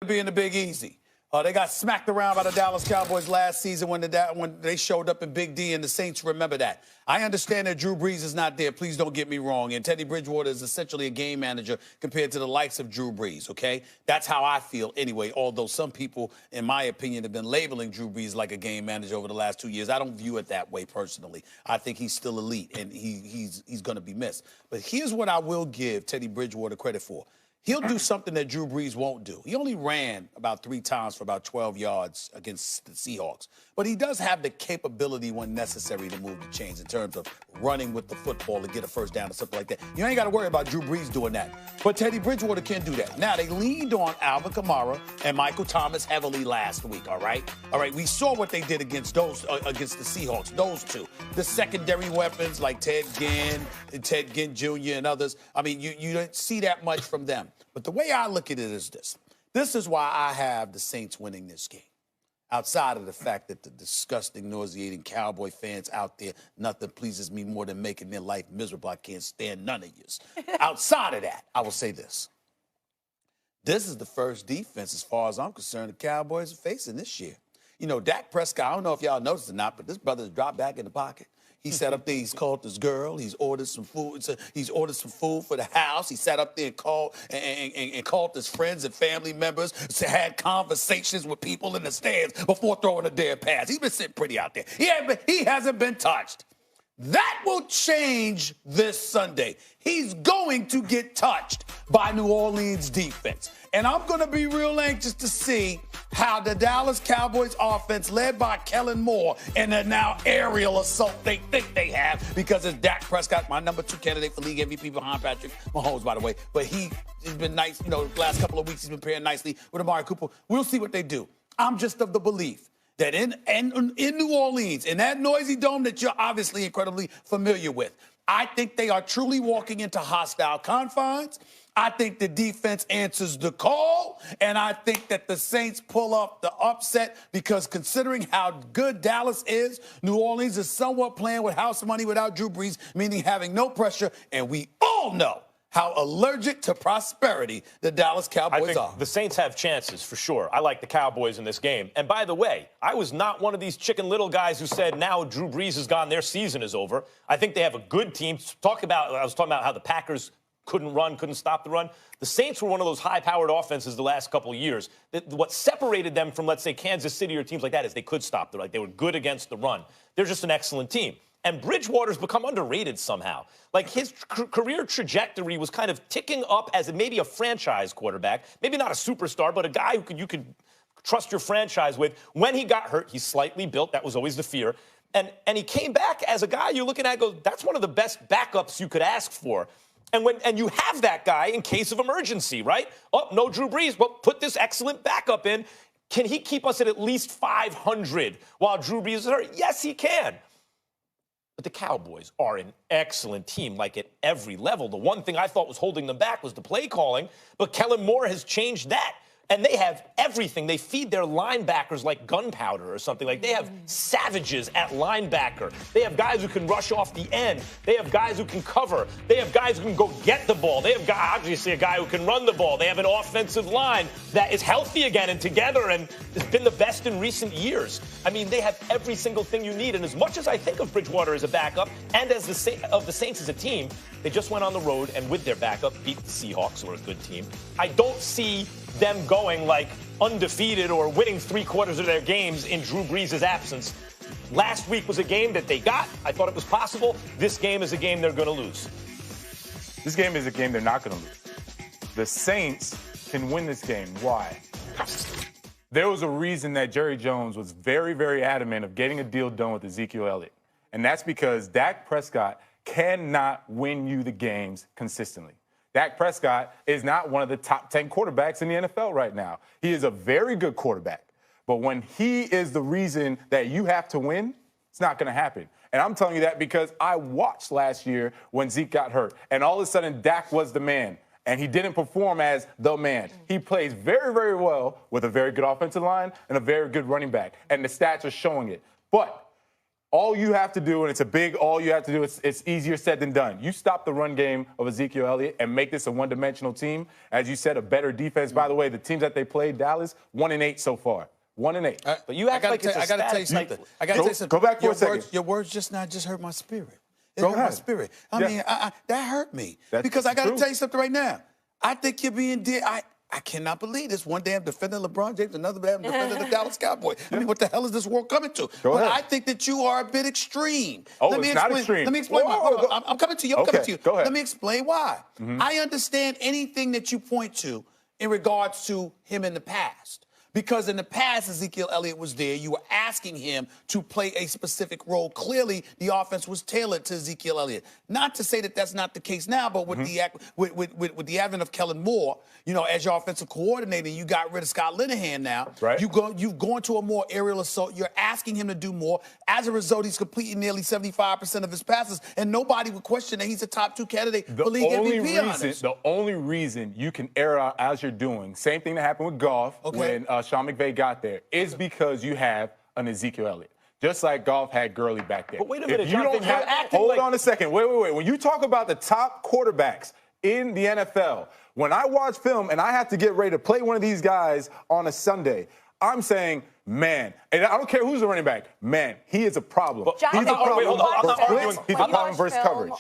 be in the Big Easy. They got smacked around by the Dallas Cowboys last season when they showed up in Big D, and the Saints remember that. I understand that Drew Brees is not there. Please don't get me wrong. And Teddy Bridgewater is essentially a game manager compared to the likes of Drew Brees, okay? That's how I feel anyway, although some people, in my opinion, have been labeling Drew Brees like a game manager over the last 2 years. I don't view it that way personally. I think he's still elite, and he's going to be missed. But here's what I will give Teddy Bridgewater credit for. He'll do something that Drew Brees won't do. He only ran about 3 times for about 12 yards against the Seahawks. But he does have the capability when necessary to move the chains in terms of running with the football to get a first down or something like that. You ain't got to worry about Drew Brees doing that. But Teddy Bridgewater can do that. Now, they leaned on Alvin Kamara and Michael Thomas heavily last week, all right? All right, we saw what they did against the Seahawks, those two. The secondary weapons like Ted Ginn Jr. and others. I mean, you don't see that much from them. But the way I look at it is this. This is why I have the Saints winning this game. Outside of the fact that the disgusting, nauseating Cowboy fans out there, nothing pleases me more than making their life miserable. I can't stand none of yous. Outside of that, I will say this. This is the first defense, as far as I'm concerned, the Cowboys are facing this year. You know, Dak Prescott, I don't know if y'all noticed or not, but this brother's dropped back in the pocket. He sat up there, he's called this girl, he's ordered some food. He's ordered some food for the house. He sat up there and called his friends and family members, had conversations with people in the stands before throwing a dead pass. He's been sitting pretty out there. He hasn't been touched. That will change this Sunday. He's going to get touched by New Orleans defense. And I'm going to be real anxious to see how the Dallas Cowboys offense, led by Kellen Moore, and the now aerial assault they think they have, because it's Dak Prescott, my number 2 candidate for league MVP behind Patrick Mahomes, by the way. But he's been nice, you know, the last couple of weeks he's been pairing nicely with Amari Cooper. We'll see what they do. I'm just of the belief that in New Orleans, in that noisy dome that you're obviously incredibly familiar with, I think they are truly walking into hostile confines. I think the defense answers the call, and I think that the Saints pull off the upset because considering how good Dallas is, New Orleans is somewhat playing with house money without Drew Brees, meaning having no pressure, and we all know how allergic to prosperity the Dallas Cowboys are. The Saints have chances, for sure. I like the Cowboys in this game. And by the way, I was not one of these Chicken Little guys who said now Drew Brees is gone, their season is over. I think they have a good team. I was talking about how the Packers couldn't stop the run. The Saints were one of those high-powered offenses the last couple of years. What separated them from, let's say, Kansas City or teams like that is they could stop the run. They were good against the run. They're just an excellent team. And Bridgewater's become underrated somehow. Like, his career trajectory was kind of ticking up as maybe a franchise quarterback, maybe not a superstar, but a guy who you could trust your franchise with. When he got hurt, he's slightly built. That was always the fear. And he came back as a guy you're looking at, goes, that's one of the best backups you could ask for. And you have that guy in case of emergency, right? Oh, no Drew Brees. Well, put this excellent backup in. Can he keep us at least 500 while Drew Brees is hurt? Yes, he can. But the Cowboys are an excellent team, like at every level. The one thing I thought was holding them back was the play calling, but Kellen Moore has changed that. And they have everything. They feed their linebackers like gunpowder or something. Like, they have savages at linebacker. They have guys who can rush off the end. They have guys who can cover. They have guys who can go get the ball. They have obviously a guy who can run the ball. They have an offensive line that is healthy again and together and has been the best in recent years. I mean, they have every single thing you need. And as much as I think of Bridgewater as a backup and as the Saints as a team, they just went on the road and with their backup beat the Seahawks, who are a good team. I don't see them going like undefeated or winning 3/4 of their games in Drew Brees' absence. Last week was a game that they got. I thought it was possible. This game is a game they're going to lose. This game is a game they're not going to lose. The Saints can win this game. Why? There was a reason that Jerry Jones was very, very adamant of getting a deal done with Ezekiel Elliott. And that's because Dak Prescott cannot win you the games consistently. Dak Prescott is not one of the top 10 quarterbacks in the NFL right now. He is a very good quarterback. But when he is the reason that you have to win, it's not going to happen. And I'm telling you that because I watched last year when Zeke got hurt. And all of a sudden, Dak was the man. And he didn't perform as the man. He plays very, very well with a very good offensive line and a very good running back. And the stats are showing it. But All you have to do, and it's a big all you have to do, it's easier said than done. You stop the run game of Ezekiel Elliott and make this a one-dimensional team. As you said, a better defense. By the way, the teams that they played, Dallas, 1-8 so far. 1-8. But you act like it's a static something. I got to tell you something. Go back for a second. Your words just hurt my spirit. It Go hurt ahead. my spirit. I mean, that hurt me. Because I got to true. tell you something right now. I think you're being I cannot believe this. One day I'm defending LeBron James, another day I'm defending the Dallas Cowboys. I mean, what the hell is this world coming to? Go ahead. I think that you are a bit extreme. Oh, it's not extreme. Let me explain why. Whoa. I'm coming to you. I'm coming to you. Go ahead. Let me explain why. I understand anything that you point to in regards to him in the past. Because in the past, Ezekiel Elliott was there. You were asking him to play a specific role. Clearly, the offense was tailored to Ezekiel Elliott. Not to say that that's not the case now, but with the advent of Kellen Moore, as your offensive coordinator, you got rid of Scott Linehan now. Right. You've gone to a more aerial assault. You're asking him to do more. As a result, he's completing nearly 75% of his passes, and nobody would question that he's a top 2 candidate for league MVP honors. The only reason you can air out as you're doing, same thing that happened with Goff when Sean McVay got there, is because you have an Ezekiel Elliott. Just like Goff had Gurley back there. But wait a minute, if you Jonathan, don't have, you're acting hold like... on a second. Wait. When you talk about the top quarterbacks in the NFL, when I watch film and I have to get ready to play one of these guys on a Sunday, I'm saying, man, and I don't care who's the running back, man, he is a problem. Jonathan, He's a problem. He's a problem versus coverage.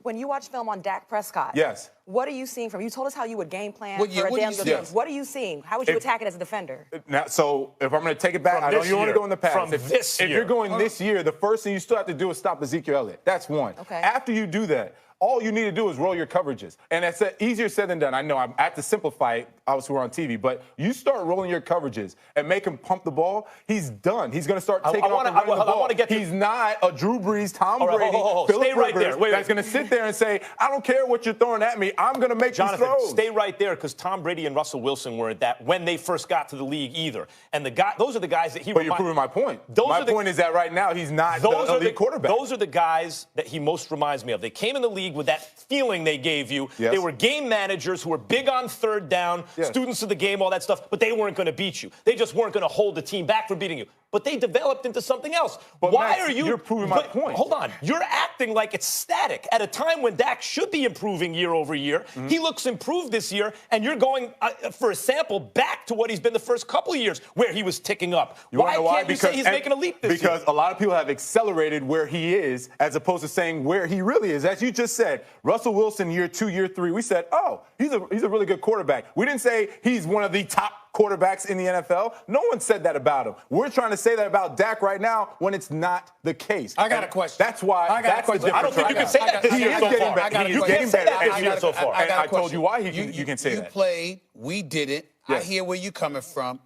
When you watch film on Dak Prescott, yes. What are you seeing from him? You told us how you would game plan What for a damn good game. Yes. What are you seeing? How would you attack it as a defender? Now, so if I'm going to take it back, I know you want to go in the past. If you're going this year, the first thing you still have to do is stop Ezekiel Elliott. That's one. Okay. After you do that, all you need to do is roll your coverages. And that's easier said than done. I know I have to simplify it. Obviously, we're on TV. But you start rolling your coverages and make him pump the ball, he's done. He's going to start taking off and running the ball. He's not a Drew Brees, Tom Brady, Philip Rivers that's going to sit there and say, I don't care what you're throwing at me. I'm going to make these throws. Stay right there, because Tom Brady and Russell Wilson weren't that when they first got to the league either. And those are the guys that he... But you're proving my point. My point is that right now he's not the elite quarterback. Those are the guys that he most reminds me of. They came in the league with that feeling they gave you. Yes. They were game managers who were big on third down, students of the game, all that stuff, but they weren't going to beat you. They just weren't going to hold the team back from beating you. But they developed into something else. But why Max, are you... You're proving my point. Hold on. You're acting like it's static. At a time when Dak should be improving year over year, he looks improved this year, and you're going, for a sample, back to what he's been the first couple of years, where he was ticking up. Why can't you say he's making a leap this year? Because a lot of people have accelerated where he is as opposed to saying where he really is. As you just said, Russell Wilson, year 2, year 3, we said, oh, he's a really good quarterback. We didn't say he's one of the top quarterbacks in the NFL. No one said that about him. We're trying to say that about Dak right now when it's not the case. I got a question. That's why. I got a question. I don't think you can say that this year so far. He's getting better this year so far. And I told you why you can say that. You played. We didn't. Yes. I hear where you're coming from.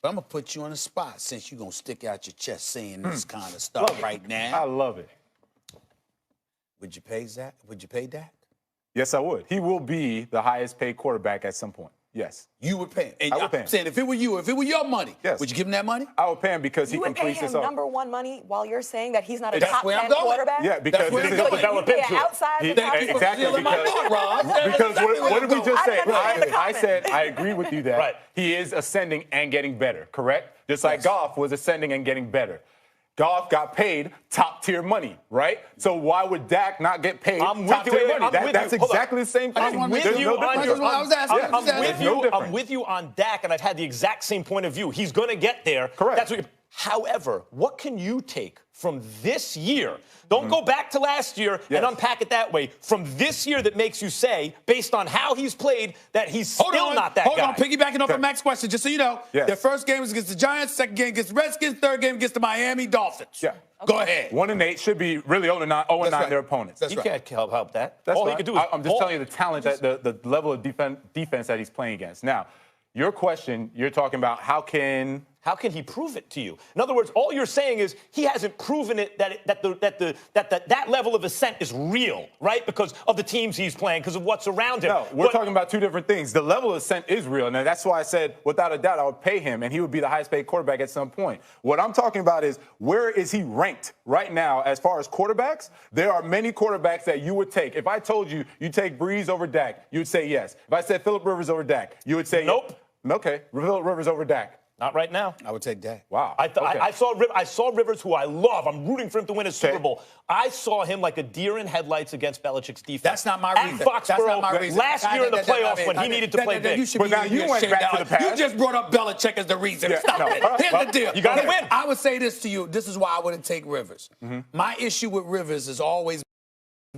But I'm going to put you on the spot since you're going to stick out your chest saying this kind of stuff right now. I love it. Would you pay Zach? Would you pay Dak? Yes, I would. He will be the highest paid quarterback at some point. Yes. You would pay him. And I would pay him. I'm saying if it were you, if it were your money, yes. Would you give him that money? I would pay him because he You would pay completes him this up. number one money while you're saying that he's not a That's top where I'm 10 going. quarterback? Yeah, because That's this where is develop into it. outside the top Exactly, Stealing my thought, Rob. because what did we just say? I I said I agree with you that Right. he is ascending and getting better, correct? Just like Goff was ascending and getting better. Goff got paid top-tier money, right? So why would Dak not get paid top-tier money? That's exactly the same thing. I'm with There's you no on difference. your... I'm with you on Dak, and I've had the exact same point of view. He's going to get there. Correct. However, what can you take from this year? Don't go back to last year and unpack it that way. From this year that makes you say, based on how he's played, that he's still not that guy. Hold on, piggybacking off of Max's question, just so you know, Yes. their first game was against the Giants, second game against the Redskins, third game against the Miami Dolphins. Yeah. Go ahead. 1-8 should be really 0-9 right. their opponents. That's He right. can't help that. That's All right. he can do is... I'm just telling you the talent, that the level of defense that he's playing against. Now, your question, you're talking about how can he prove it to you? In other words, all you're saying is he hasn't proven it that level of ascent is real, right? Because of the teams he's playing, because of what's around him. No, we're talking about two different things. The level of ascent is real. Now, that's why I said, without a doubt, I would pay him, and he would be the highest paid quarterback at some point. What I'm talking about is, where is he ranked right now as far as quarterbacks? There are many quarterbacks that you would take. If I told you take Breeze over Dak, you would say yes. If I said Philip Rivers over Dak, you would say nope. Okay, Philip Rivers over Dak. Not right now. I would take Dak. Wow. I saw Rivers, who I love. I'm rooting for him to win a Super Bowl. I saw him like a deer in headlights against Belichick's defense. That's not my reason. At Foxborough, That's not my reason. last year in the playoffs when he needed to play big. You should But be now you went back to the past. You just brought up Belichick as the reason. Yeah, Stop no. it. Here's Well, the deal. you gotta win. I would say this to you. This is why I wouldn't take Rivers. My issue with Rivers has always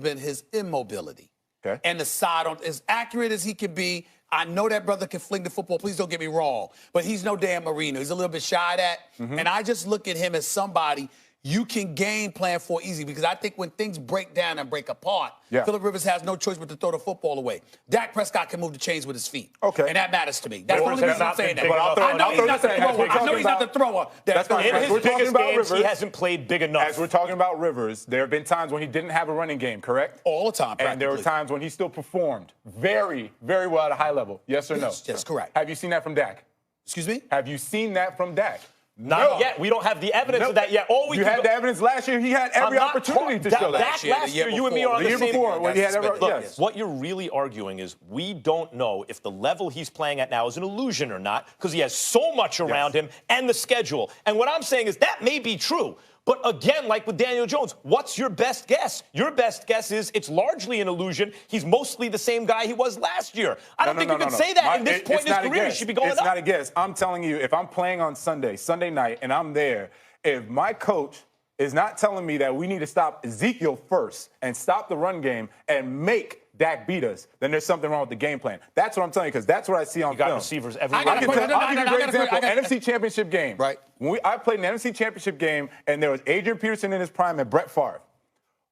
been his immobility. Okay. And the side on as accurate as he can be. I know that brother can fling the football. Please don't get me wrong. But he's no Dan Marino. He's a little bit shy of that. And I just look at him as somebody you can game plan for easy because I think when things break down and break apart, Phillip Rivers has no choice but to throw the football away. Dak Prescott can move the chains with his feet. Okay. And that matters to me. That's the Rivers only has reason I'm not saying been that. big enough. I know he's not the thrower. That's fine. In As his we're talking biggest about games, he Rivers, hasn't played big enough. As we're talking about Rivers, there have been times when he didn't have a running game, correct? All the time, And there were times when he still performed very, very well at a high level. Yes or no? Yes, correct. Have you seen that from Dak? Excuse me? Have you seen that from Dak? Not yet. We don't have the evidence of that yet. You had the evidence last year. He had every opportunity to show that. Last year, you and me are on the same. When he had Look, what you're really arguing is we don't know if the level he's playing at now is an illusion or not because he has so much around him and the schedule. And what I'm saying is that may be true. But again, like with Daniel Jones, what's your best guess? Your best guess is it's largely an illusion. He's mostly the same guy he was last year. I don't think you can say that in this point in his career. He should be going up. It's not a guess. I'm telling you, if I'm playing on Sunday night, and I'm there, if my coach is not telling me that we need to stop Ezekiel first and stop the run game and make Dak beat us, then there's something wrong with the game plan. That's what I'm telling you, because that's what I see on film. You got receivers everywhere. I'll give you a great example. NFC Championship game. Right. When I played an NFC Championship game, and there was Adrian Peterson in his prime and Brett Favre.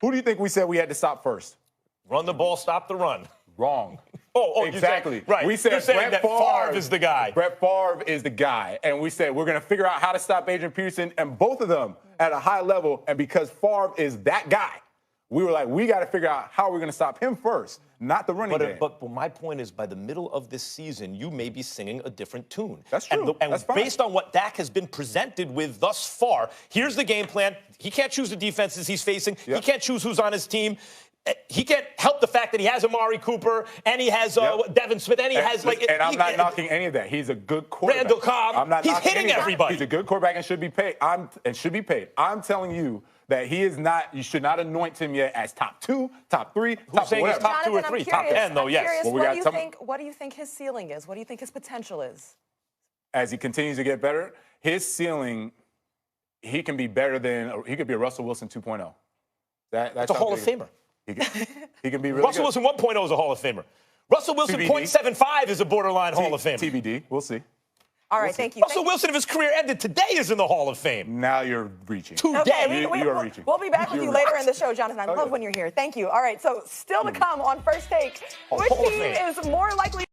Who do you think we said we had to stop first? Run the ball, stop the run. Wrong. Exactly. Right. We said You're saying Brett that Favre is the guy. Brett Favre is the guy. And we said we're going to figure out how to stop Adrian Peterson and both of them at a high level. And because Favre is that guy, we were like, we got to figure out how we're going to stop him first, not the running game. But my point is, by the middle of this season, you may be singing a different tune. That's true. And That's fine. based on what Dak has been presented with thus far, here's the game plan. He can't choose the defenses he's facing. He can't choose who's on his team. He can't help the fact that he has Amari Cooper and he has Devin Smith and he has And I'm not knocking any of that. He's a good quarterback. Randall Cobb. I'm not He's knocking hitting any of that. everybody. He's a good quarterback and should be paid. I'm telling you that he is not. You should not anoint him yet as top 2, top 3, Who's saying he's whatever. top 2 or 3? Top 10 though, yes. Well, what do you think his ceiling is? What do you think his potential is? As he continues to get better, his ceiling, he can be better than. He could be a Russell Wilson 2.0. That's a Hall of Famer. He can be really Russell good. Wilson 1.0 is a Hall of Famer. Russell Wilson TBD. 0.75 is a borderline Hall of Famer. TBD. We'll see. All right, thank you. Russell Wilson, if his career ended today, is in the Hall of Fame. Now you're reaching. Today. Okay, You are reaching. We'll be back with you later in the show, Jonathan. I love when you're here. Thank you. All right, so still to come on First Take, which Hall of team Fame. is more likely